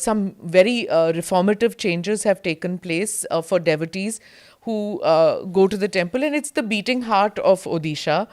some very reformative changes have taken place for devotees who go to the temple, and it's the beating heart of Odisha.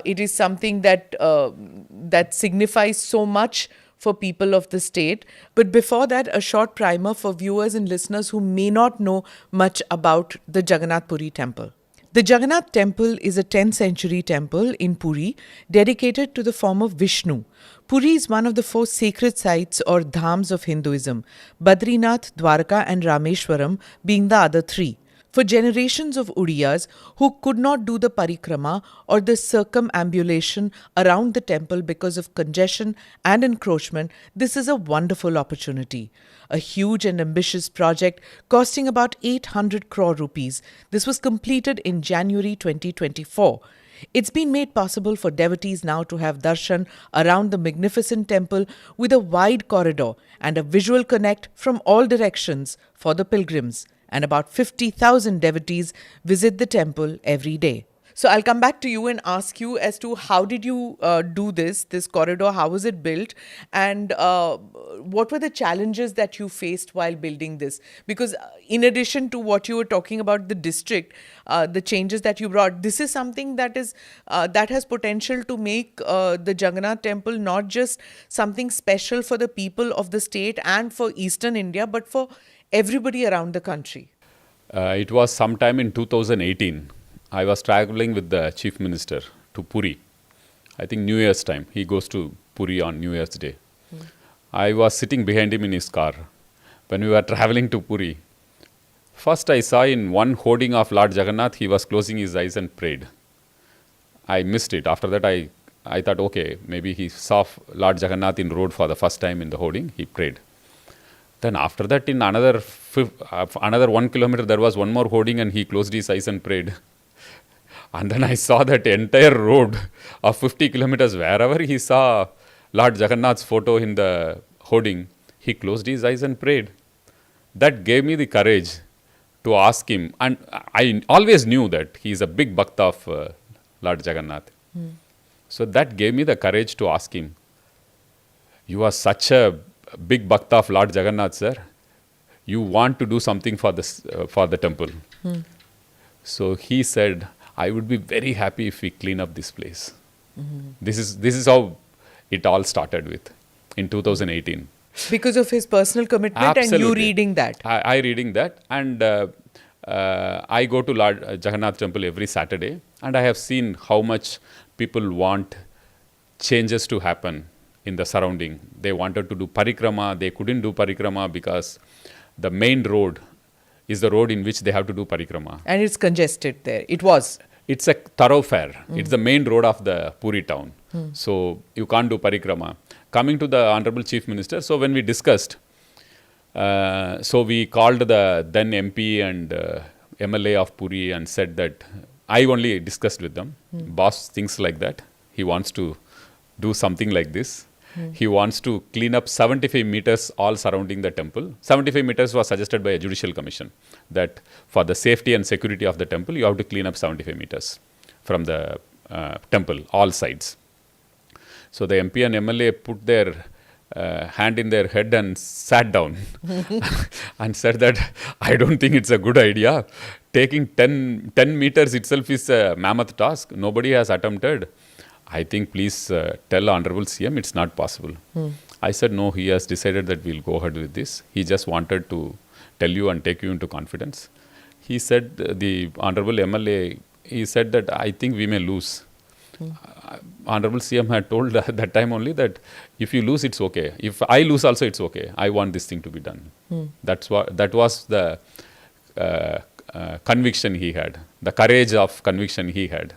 It is something that signifies so much for people of the state. But before that, a short primer for viewers and listeners who may not know much about the Jagannath Puri temple. The Jagannath temple is a 10th century temple in Puri dedicated to the form of Vishnu. Puri is one of the 4 sacred sites or dhams of Hinduism, Badrinath, Dwarka and Rameshwaram being the other 3. For generations of Udiyas who could not do the parikrama or the circumambulation around the temple because of congestion and encroachment, this is a wonderful opportunity. A huge and ambitious project costing about 800 crore rupees. This was completed in January 2024. It's been made possible for devotees now to have darshan around the magnificent temple with a wide corridor and a visual connect from all directions for the pilgrims. And about 50,000 devotees visit the temple every day. So I'll come back to you and ask you as to how did you do this corridor, how was it built, and what were the challenges that you faced while building this? Because in addition to what you were talking about the district, the changes that you brought, this is something that has potential to make the Jagannath temple not just something special for the people of the state and for Eastern India, but for everybody around the country. It was sometime in 2018. I was traveling with the Chief Minister to Puri. I think New Year's time. He goes to Puri on New Year's Day. I was sitting behind him in his car when we were traveling to Puri. First I saw in one hoarding of Lord Jagannath, he was closing his eyes and prayed. I missed it. After that I thought, okay, maybe he saw Lord Jagannath in road for the first time in the hoarding. He prayed. Then after that, in another 1 kilometer, there was one more hoarding and he closed his eyes and prayed. And then I saw that entire road of 50 kilometers, wherever he saw Lord Jagannath's photo in the hoarding, he closed his eyes and prayed. That gave me the courage to ask him. And I always knew that he is a big bhakta of Lord Jagannath. So that gave me the courage to ask him, you are such a big bhakta of Lord Jagannath, sir. You want to do something for this for the temple. So he said, I would be very happy if we clean up this place. This is how it all started with in 2018. Because of his personal commitment. Absolutely. And you reading that. I reading that, and I go to Lord Jagannath temple every Saturday, and I have seen how much people want changes to happen in the surrounding. They wanted to do parikrama, they couldn't do parikrama because the main road is the road in which they have to do parikrama. And it's congested there. It was. It's a thoroughfare. It's the main road of the Puri town. So you can't do parikrama. Coming to the Honorable Chief Minister, so when we discussed, so we called the then MP and MLA of Puri and said that, I only discussed with them. Boss thinks like that. He wants to do something like this. He wants to clean up 75 meters all surrounding the temple. 75 meters was suggested by a judicial commission that for the safety and security of the temple, you have to clean up 75 meters from the temple, all sides. So the MP and MLA put their hand in their head and sat down and said that, I don't think it's a good idea. Taking 10 meters itself is a mammoth task. Nobody has attempted. I think please tell Honorable CM it's not possible. I said, no, he has decided that we'll go ahead with this. He just wanted to tell you and take you into confidence. He said, the Honorable MLA, he said that I think we may lose. Honorable CM had told at that time only that if you lose, it's okay. If I lose also, it's okay. I want this thing to be done. That was the conviction he had, the courage of conviction he had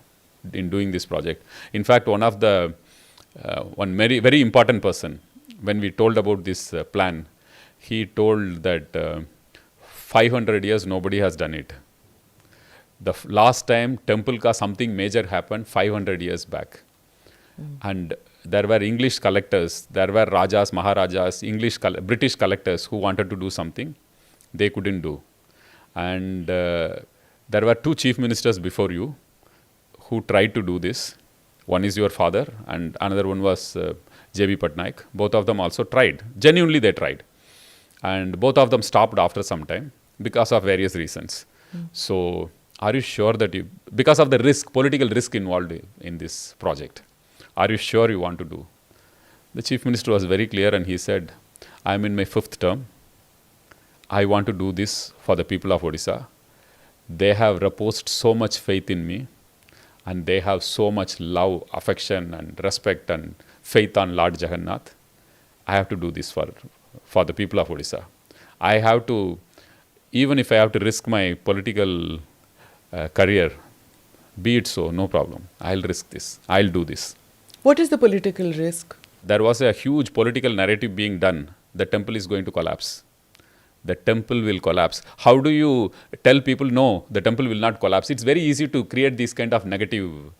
in doing this project. In fact, one very, very important person, when we told about this plan, he told that 500 years nobody has done it. The last time temple ka something major happened 500 years back. And there were English collectors, there were Rajas, Maharajas, British collectors who wanted to do something. They couldn't do. And there were 2 chief ministers before you who tried to do this. One is your father and another one was J.B. Patnaik. Both of them also tried. Genuinely they tried. and both of them stopped after some time because of various reasons. So, are you sure that you, because of the risk, political risk involved in this project, are you sure you want to do? The Chief Minister was very clear and he said, I am in my 5th term. I want to do this for the people of Odisha. They have reposed so much faith in me and they have so much love, affection and respect and faith on Lord Jagannath. I have to do this for the people of Odisha. I have to, even if I have to risk my political career, be it so, no problem. I'll risk this. I'll do this. What is the political risk? There was a huge political narrative being done. The temple is going to collapse. The temple will collapse. How do you tell people, no, the temple will not collapse? It's very easy to create these kind of negative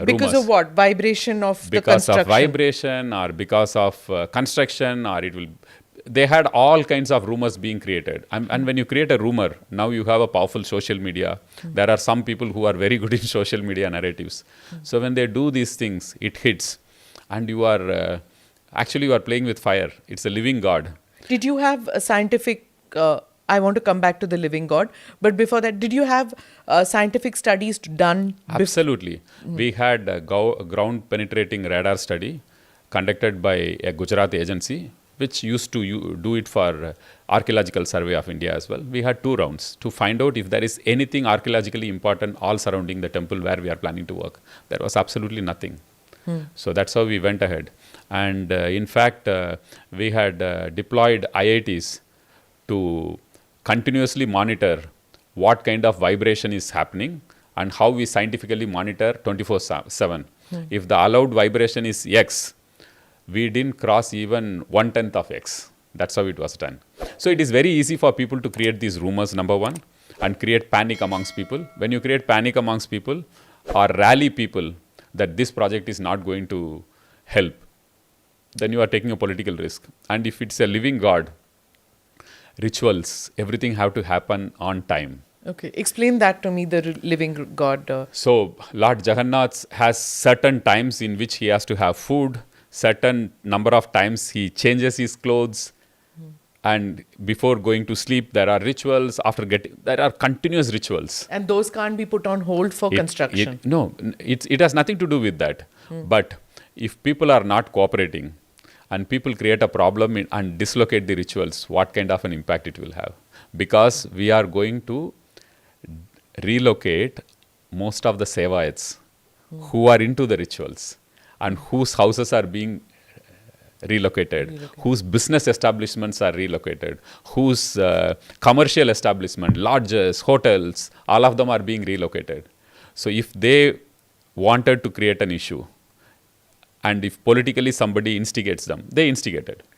Because rumors. of what? Vibration of the Because construction? of vibration or because of construction, or it will, they had all kinds of rumors being created. And when you create a rumor, now you have a powerful social media. There are some people who are very good in social media narratives. So when they do these things, it hits. And you are, actually you are playing with fire. It's a living God. Did you have a scientific, I want to come back to the living God, but before that, did you have scientific studies done? Absolutely. We had a ground penetrating radar study conducted by a Gujarat agency, which used to do it for Archaeological Survey of India as well. We had 2 rounds to find out if there is anything archaeologically important all surrounding the temple where we are planning to work. There was absolutely nothing. So that's how we went ahead. And in fact, we had deployed IITs to continuously monitor what kind of vibration is happening and how we scientifically monitor 24/7. If the allowed vibration is X, we didn't cross even 1/10 of X. That's how it was done. So it is very easy for people to create these rumors, number one, and create panic amongst people. When you create panic amongst people or rally people that this project is not going to help, then you are taking a political risk. And if it's a living God, rituals, everything have to happen on time. Okay, explain that to me, the living God. So Lord Jagannath has certain times in which he has to have food, certain number of times he changes his clothes, and before going to sleep there are rituals, there are continuous rituals. And those can't be put on hold for construction. It has nothing to do with that. But if people are not cooperating and people create a problem and dislocate the rituals, what kind of an impact it will have? Because we are going to relocate most of the Sevaites who are into the rituals and whose houses are being relocated, whose business establishments are relocated, whose commercial establishment, lodges, hotels, all of them are being relocated. So if they wanted to create an issue, and if politically somebody instigates them, they instigated.